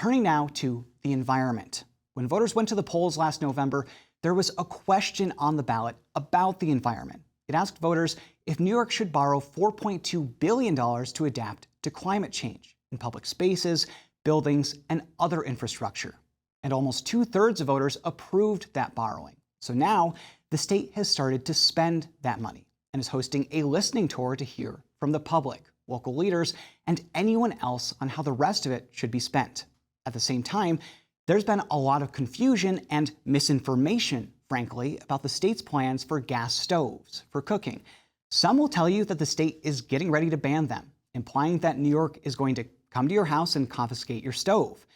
turning now to the environment. When voters went to the polls last November, there was a question on the ballot about the environment. It asked voters if New York should borrow $4.2 billion to adapt to climate change in public spaces, buildings, and other infrastructure. And almost 2/3 of voters approved that borrowing. So now the state has started to spend that money and is hosting a listening tour to hear from the public, local leaders, and anyone else on how the rest of it should be spent. At the same time, there's been a lot of confusion and misinformation, frankly, about the state's plans for gas stoves for cooking. Some will tell you that the state is getting ready to ban them, implying that New York is going to come to your house and confiscate your stove.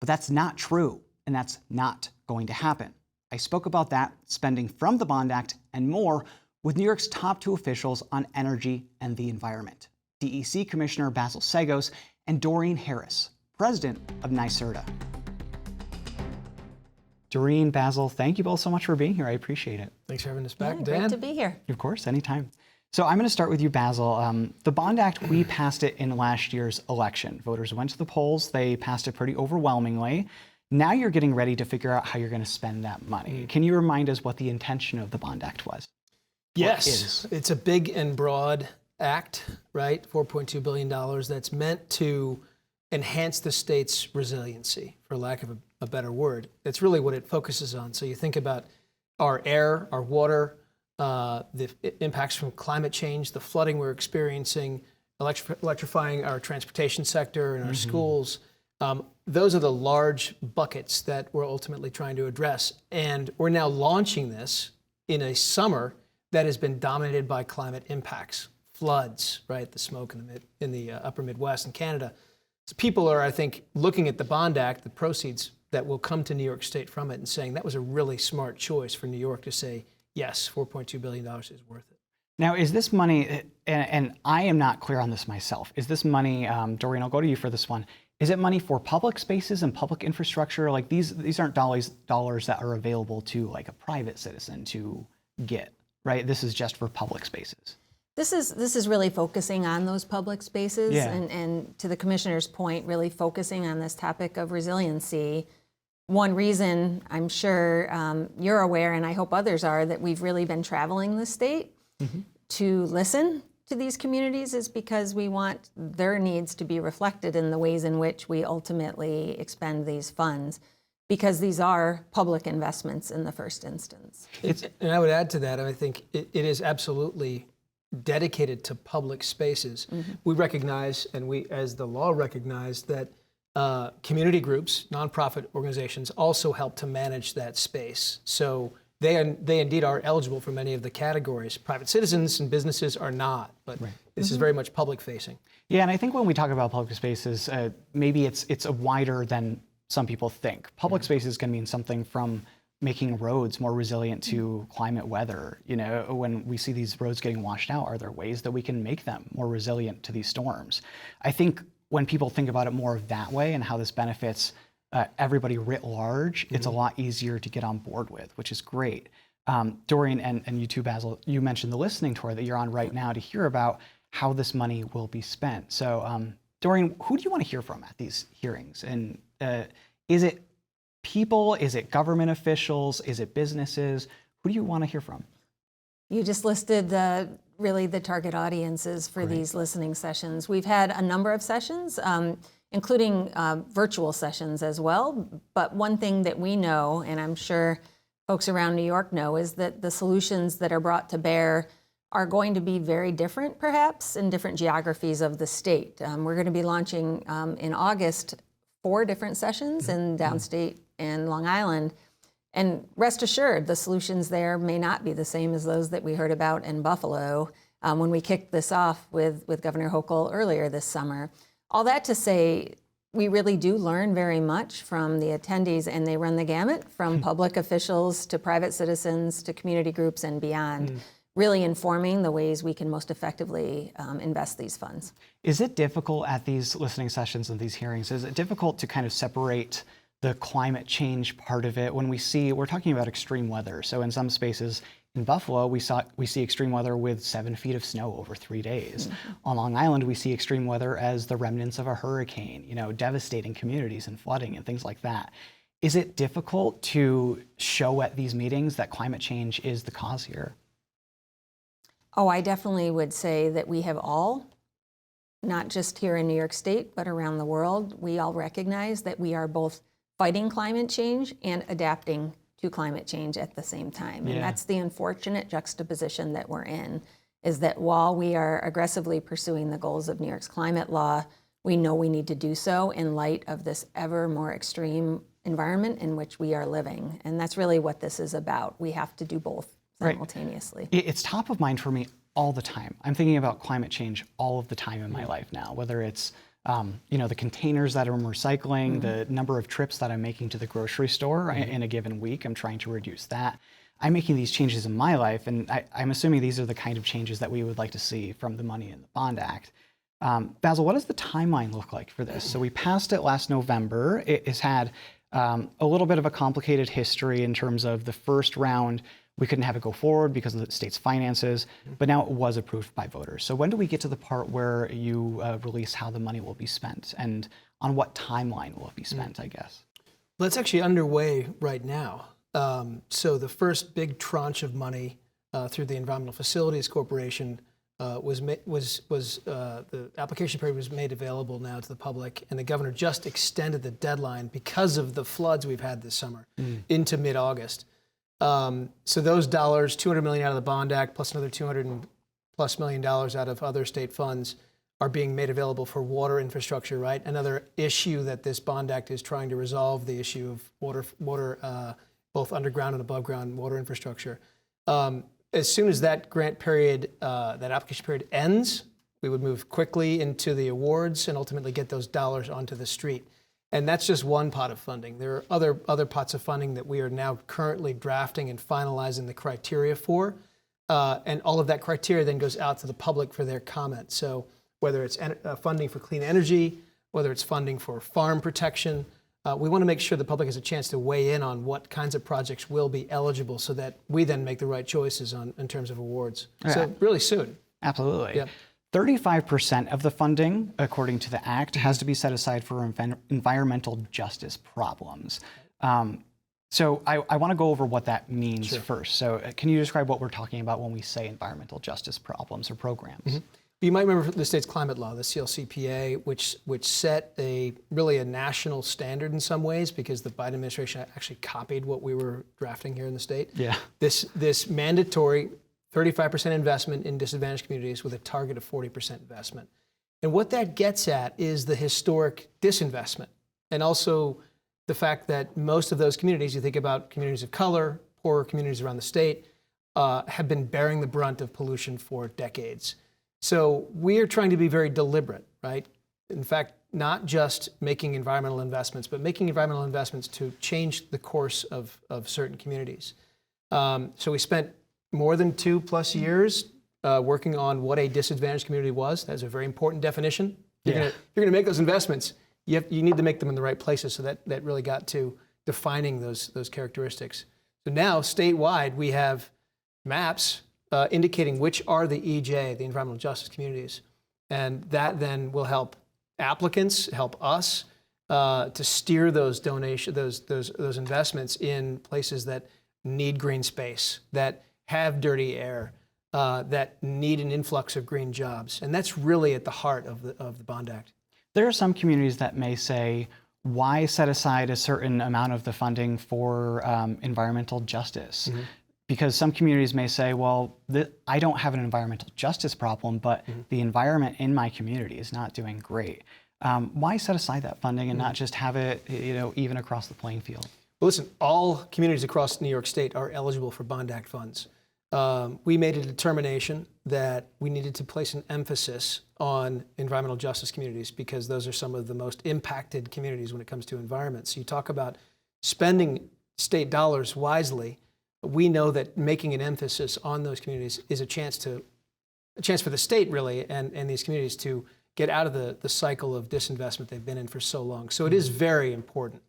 But that's not true, and that's not going to happen. I spoke about that, spending from the Bond Act, and more with New York's top 2 officials on energy and the environment, DEC Commissioner Basil Seggos and Doreen Harris, president of NYSERDA. Doreen, Basil, thank you both so much for being here. I appreciate it. Thanks for having us back, Dan. Great to be here. Of course, anytime. So I'm going to start with you, Basil. The Bond Act, we passed it in last year's election. Voters went to the polls. They passed it pretty overwhelmingly. Now you're getting ready to figure out how you're going to spend that money. Can you remind us what the intention of the Bond Act was? Yes, it's a big and broad act, right? $4.2 billion that's meant to enhance the state's resiliency, for lack of a better word. That's really what it focuses on. So you think about our air, our water, the impacts from climate change, the flooding we're experiencing, electrifying our transportation sector and our schools. Those are the large buckets that we're ultimately trying to address. And we're now launching this in a summer that has been dominated by climate impacts, floods, right? The smoke in the upper Midwest and Canada. So people are, I think, looking at the Bond Act, the proceeds that will come to New York State from it, and saying that was a really smart choice for New York to say, yes, $4.2 billion is worth it. Now, is this money, and I am not clear on this myself, is this money, Doreen, I'll go to you for this one, is it money for public spaces and public infrastructure? Like these aren't dollars that are available to like a private citizen to get, right? This is just for public spaces. This is really focusing on those public spaces, and to the commissioner's point, really focusing on this topic of resiliency. One reason I'm sure you're aware, and I hope others are, that we've really been traveling the state to listen to these communities is because we want their needs to be reflected in the ways in which we ultimately expend these funds, because these are public investments in the first instance. And I would add to that, I think it is absolutely dedicated to public spaces. We recognize, and we as the law recognize, that community groups, nonprofit organizations also help to manage that space. So they indeed are eligible for many of the categories. Private citizens and businesses are not, but this is very much public facing. Yeah, and I think when we talk about public spaces, maybe it's a wider than some people think. Public spaces can mean something from making roads more resilient to climate weather. You know, when we see these roads getting washed out, are there ways that we can make them more resilient to these storms? I think when people think about it more of that way and how this benefits everybody writ large, it's a lot easier to get on board with, which is great. Doreen and you too, Basil, you mentioned the listening tour that you're on right now to hear about how this money will be spent. So Doreen, who do you want to hear from at these hearings? And is it people? Is it government officials? Is it businesses? Who do you want to hear from? You just listed really the target audiences for these listening sessions. We've had a number of sessions, including virtual sessions as well. But one thing that we know, and I'm sure folks around New York know, is that the solutions that are brought to bear are going to be very different, perhaps, in different geographies of the state. We're going to be launching in August 4 different sessions in downstate and Long Island. And rest assured, the solutions there may not be the same as those that we heard about in Buffalo when we kicked this off with Governor Hochul earlier this summer. All that to say, we really do learn very much from the attendees, and they run the gamut from public officials to private citizens to community groups and beyond, really informing the ways we can most effectively invest these funds. Is it difficult at these listening sessions and these hearings, is it difficult to kind of separate the climate change part of it when we're talking about extreme weather? So in some spaces, In Buffalo, we see extreme weather with 7 feet of snow over 3 days. On Long Island, we see extreme weather as the remnants of a hurricane, devastating communities and flooding and things like that. Is it difficult to show at these meetings that climate change is the cause here? Oh, I definitely would say that we have all, not just here in New York State, but around the world, we all recognize that we are both fighting climate change and adapting to climate change at the same time. And that's the unfortunate juxtaposition that we're in, is that while we are aggressively pursuing the goals of New York's climate law, we know we need to do so in light of this ever more extreme environment in which we are living. And that's really what this is about. We have to do both simultaneously. Right. It's top of mind for me all the time. I'm thinking about climate change all of the time in my life now, whether it's the containers that I'm recycling, the number of trips that I'm making to the grocery store in a given week. I'm trying to reduce that. I'm making these changes in my life, and I'm assuming these are the kind of changes that we would like to see from the money in the Bond Act. Basil, what does the timeline look like for this? So we passed it last November. It has had a little bit of a complicated history in terms of the first round. We couldn't have it go forward because of the state's finances, but now it was approved by voters. So when do we get to the part where you release how the money will be spent, and on what timeline will it be spent, I guess? Well, it's actually underway right now. So the first big tranche of money through the Environmental Facilities Corporation the application period was made available now to the public, and the governor just extended the deadline because of the floods we've had this summer into mid-August. So those dollars, $200 million out of the Bond Act, plus another $200+ million out of other state funds, are being made available for water infrastructure, right? Another issue that this Bond Act is trying to resolve, the issue of water, both underground and above ground water infrastructure. As soon as that grant period, that application period ends, we would move quickly into the awards and ultimately get those dollars onto the street. And that's just one pot of funding. There are other pots of funding that we are now currently drafting and finalizing the criteria for. And all of that criteria then goes out to the public for their comment. So whether it's funding for clean energy, whether it's funding for farm protection, we want to make sure the public has a chance to weigh in on what kinds of projects will be eligible so that we then make the right choices in terms of awards. Yeah. So really soon. Absolutely. Yep. 35% of the funding, according to the Act, has to be set aside for environmental justice problems. So I want to go over what that means first. So can you describe what we're talking about when we say environmental justice problems or programs? You might remember the state's climate law, the CLCPA, which set really a national standard in some ways, because the Biden administration actually copied what we were drafting here in the state. Yeah. This mandatory 35% investment in disadvantaged communities with a target of 40% investment. And what that gets at is the historic disinvestment, and also the fact that most of those communities, you think about communities of color, poorer communities around the state, have been bearing the brunt of pollution for decades. So we are trying to be very deliberate, right? In fact, not just making environmental investments, but making environmental investments to change the course of certain communities. So we spent more than 2+ years working on what a disadvantaged community was. That's a very important definition. If you're going to make those investments, you need to make them in the right places. So that really got to defining those characteristics. So now, statewide, we have maps indicating which are the EJ, the environmental justice communities. And that then will help applicants, help us to steer those those investments in places that need green space, that have dirty air, that need an influx of green jobs. And that's really at the heart of the Bond Act. There are some communities that may say, why set aside a certain amount of the funding for environmental justice? Because some communities may say, well, I don't have an environmental justice problem, but the environment in my community is not doing great. Why set aside that funding and not just have it, even across the playing field? Well, listen, all communities across New York State are eligible for Bond Act funds. We made a determination that we needed to place an emphasis on environmental justice communities because those are some of the most impacted communities when it comes to environment. So you talk about spending state dollars wisely. We know that making an emphasis on those communities is a chance for the state, really, and these communities to get out of the cycle of disinvestment they've been in for so long. So it is very important.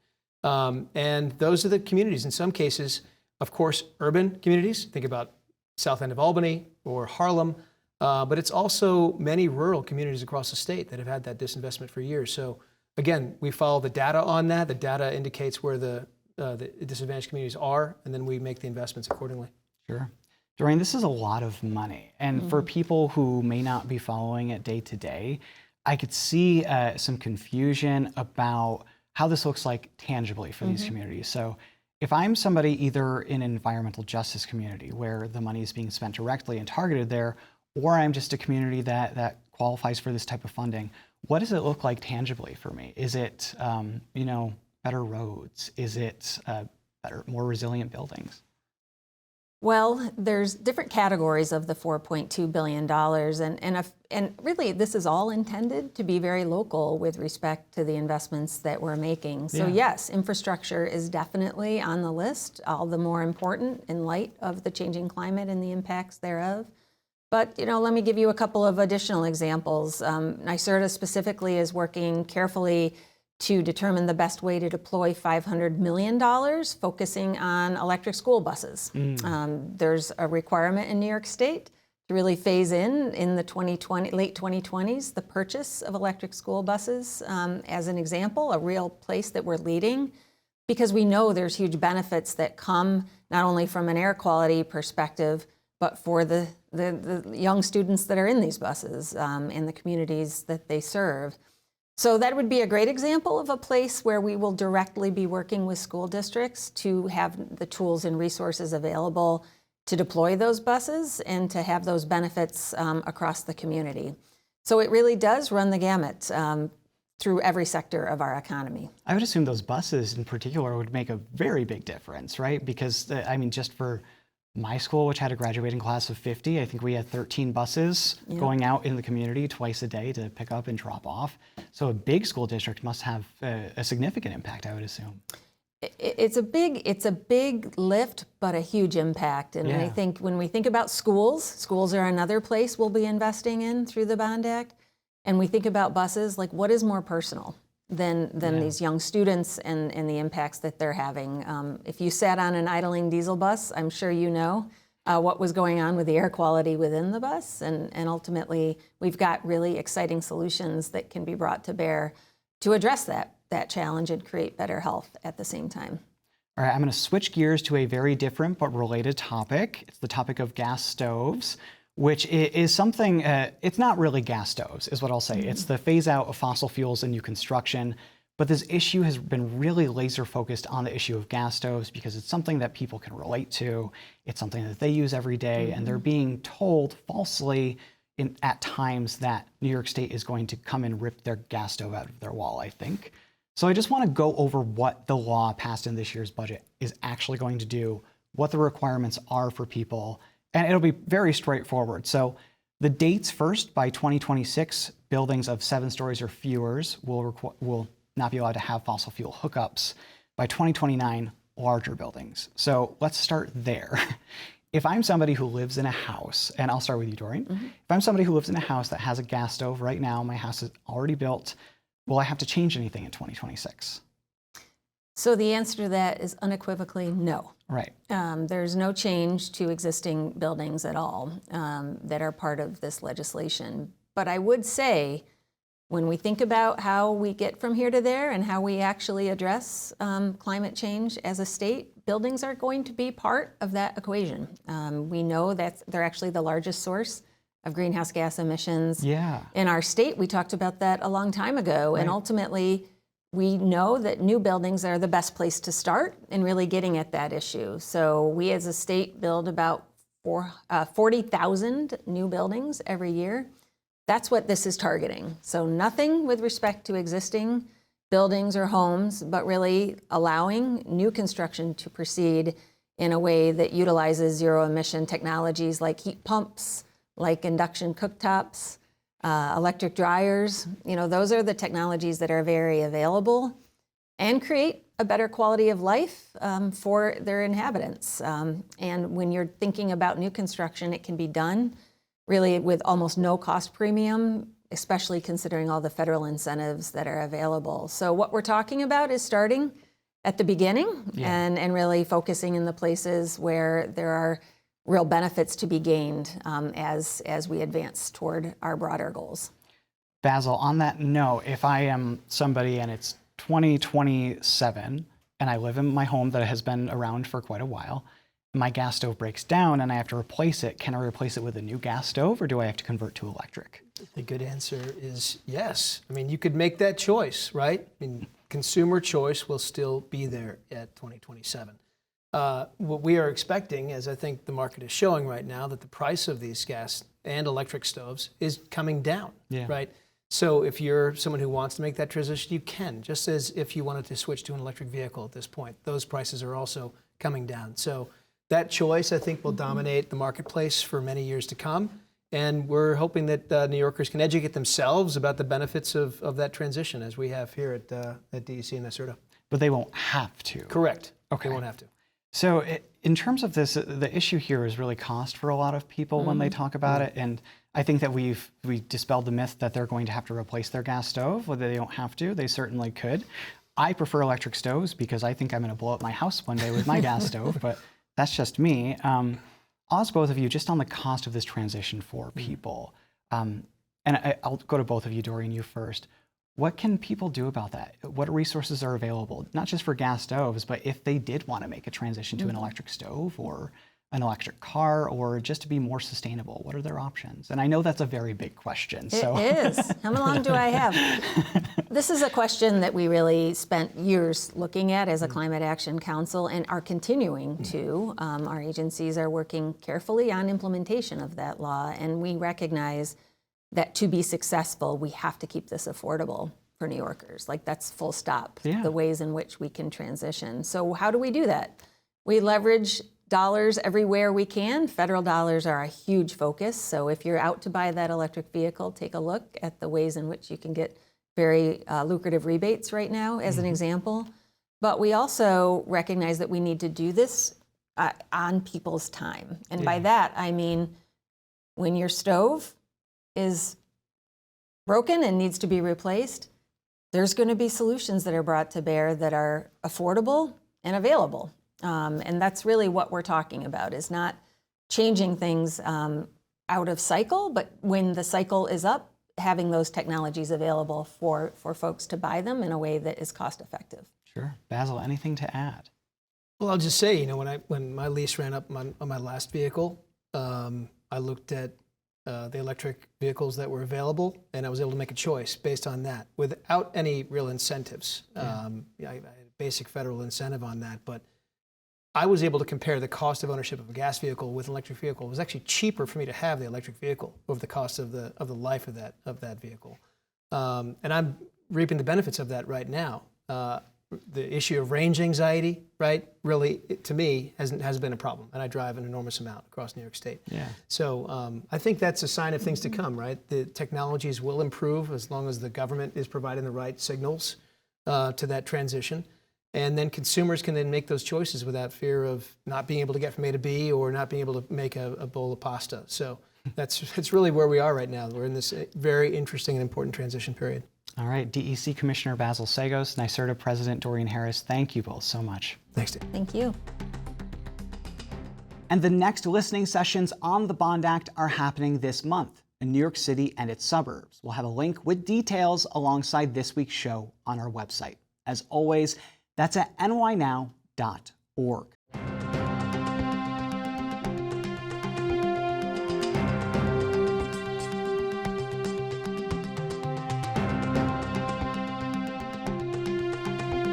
And those are the communities, in some cases, of course, urban communities. Think about south end of Albany or Harlem, but it's also many rural communities across the state that have had that disinvestment for years. So again, we follow the data on that. The data indicates where the disadvantaged communities are, and then we make the investments accordingly. Sure. Doreen, this is a lot of money. And for people who may not be following it day to day, I could see some confusion about how this looks like tangibly for these communities. So if I'm somebody either in an environmental justice community where the money is being spent directly and targeted there, or I'm just a community that qualifies for this type of funding, what does it look like tangibly for me? Is it, better roads? Is it more resilient buildings? Well, there's different categories of the $4.2 billion, and really this is all intended to be very local with respect to the investments that we're making. So yes, infrastructure is definitely on the list, all the more important in light of the changing climate and the impacts thereof. But let me give you a couple of additional examples. NYSERDA specifically is working carefully to determine the best way to deploy $500 million, focusing on electric school buses. There's a requirement in New York State to really phase in the late 2020s, the purchase of electric school buses as an example, a real place that we're leading, because we know there's huge benefits that come not only from an air quality perspective, but for the young students that are in these buses and the communities that they serve. So that would be a great example of a place where we will directly be working with school districts to have the tools and resources available to deploy those buses and to have those benefits across the community. So it really does run the gamut through every sector of our economy. I would assume those buses in particular would make a very big difference, right? Because, just for my school, which had a graduating class of 50, I think we had 13 buses going out in the community twice a day to pick up and drop off. So a big school district must have a significant impact, I would assume. It's a big lift, but a huge impact. And I think when we think about schools are another place we'll be investing in through the Bond Act. And we think about buses, like what is more personal than these young students and the impacts that they're having. If you sat on an idling diesel bus, I'm sure you know what was going on with the air quality within the bus. And ultimately, we've got really exciting solutions that can be brought to bear to address that challenge and create better health at the same time. All right, I'm going to switch gears to a very different but related topic. It's the topic of gas stoves, which is something, it's not really gas stoves, is what I'll say. It's the phase out of fossil fuels in new construction. But this issue has been really laser focused on the issue of gas stoves because it's something that people can relate to. It's something that they use every day, and they're being told falsely at times that New York State is going to come and rip their gas stove out of their wall, I think. So I just want to go over what the law passed in this year's budget is actually going to do, what the requirements are for people, and it'll be very straightforward. So the dates first, by 2026, buildings of 7 stories or fewer will not be allowed to have fossil fuel hookups. By 2029, larger buildings. So let's start there. If I'm somebody who lives in a house, and I'll start with you, Doreen. If I'm somebody who lives in a house that has a gas stove right now, my house is already built, will I have to change anything in 2026? So the answer to that is unequivocally no. Right. There's no change to existing buildings at all that are part of this legislation. But I would say, when we think about how we get from here to there and how we actually address climate change as a state, buildings are going to be part of that equation. We know that they're actually the largest source of greenhouse gas emissions in our state. We talked about that a long time ago. Right. And ultimately, we know that new buildings are the best place to start in really getting at that issue. So we as a state build about 40,000 new buildings every year. That's what this is targeting. So nothing with respect to existing buildings or homes, but really allowing new construction to proceed in a way that utilizes zero emission technologies like heat pumps, like induction cooktops, electric dryers. Those are the technologies that are very available and create a better quality of life for their inhabitants. And when you're thinking about new construction, it can be done really with almost no cost premium, especially considering all the federal incentives that are available. So what we're talking about is starting at the beginning and really focusing in the places where there are real benefits to be gained as we advance toward our broader goals. Basil, on that note, if I am somebody and it's 2027 and I live in my home that has been around for quite a while, my gas stove breaks down and I have to replace it, can I replace it with a new gas stove or do I have to convert to electric? The good answer is yes. I mean, you could make that choice, right? I mean, consumer choice will still be there at 2027. What we are expecting, as I think the market is showing right now, that the price of these gas and electric stoves is coming down, right? So if you're someone who wants to make that transition, you can, just as if you wanted to switch to an electric vehicle at this point. Those prices are also coming down. So that choice, I think, will dominate the marketplace for many years to come. And we're hoping that New Yorkers can educate themselves about the benefits of that transition, as we have here at DEC and NYSERDA. But they won't have to. Correct. Okay. They won't have to. So in terms of this, the issue here is really cost for a lot of people when they talk about it. And I think that we dispelled the myth that they're going to have to replace their gas stove, whether they don't have to. They certainly could. I prefer electric stoves because I think I'm going to blow up my house one day with my gas stove, but that's just me. I'll ask both of you just on the cost of this transition for people. And I'll go to both of you, Doreen, you first. What can people do about that? What resources are available, not just for gas stoves, but if they did want to make a transition to an electric stove or an electric car or just to be more sustainable? What are their options? And I know that's a very big question. It is. How long do I have? This is a question that we really spent years looking at as a Climate Action Council and are continuing to. Our agencies are working carefully on implementation of that law, and we recognize that to be successful, we have to keep this affordable for New Yorkers. Like, that's full stop, the ways in which we can transition. So how do we do that? We leverage dollars everywhere we can. Federal dollars are a huge focus. So if you're out to buy that electric vehicle, take a look at the ways in which you can get very lucrative rebates right now, as an example. But we also recognize that we need to do this on people's time. And by that, I mean, when your stove is broken and needs to be replaced, there's going to be solutions that are brought to bear that are affordable and available. And that's really what we're talking about, is not changing things out of cycle, but when the cycle is up, having those technologies available for folks to buy them in a way that is cost effective. Sure. Basil, anything to add? Well, I'll just say, when my lease ran up on my last vehicle, I looked at the electric vehicles that were available, and I was able to make a choice based on that without any real incentives. I had a basic federal incentive on that, but I was able to compare the cost of ownership of a gas vehicle with an electric vehicle. It was actually cheaper for me to have the electric vehicle over the cost of the life of that vehicle, and I'm reaping the benefits of that right now. The issue of range anxiety, right, really, to me, has been a problem. And I drive an enormous amount across New York State. So I think that's a sign of things to come, right? The technologies will improve as long as the government is providing the right signals to that transition. And then consumers can then make those choices without fear of not being able to get from A to B or not being able to make a bowl of pasta. So that's really where we are right now. We're in this very interesting and important transition period. All right, DEC Commissioner Basil Seggos, NYSERDA President Doreen Harris, thank you both so much. Thanks, Dave. Thank you. And the next listening sessions on the Bond Act are happening this month in New York City and its suburbs. We'll have a link with details alongside this week's show on our website. As always, that's at nynow.org.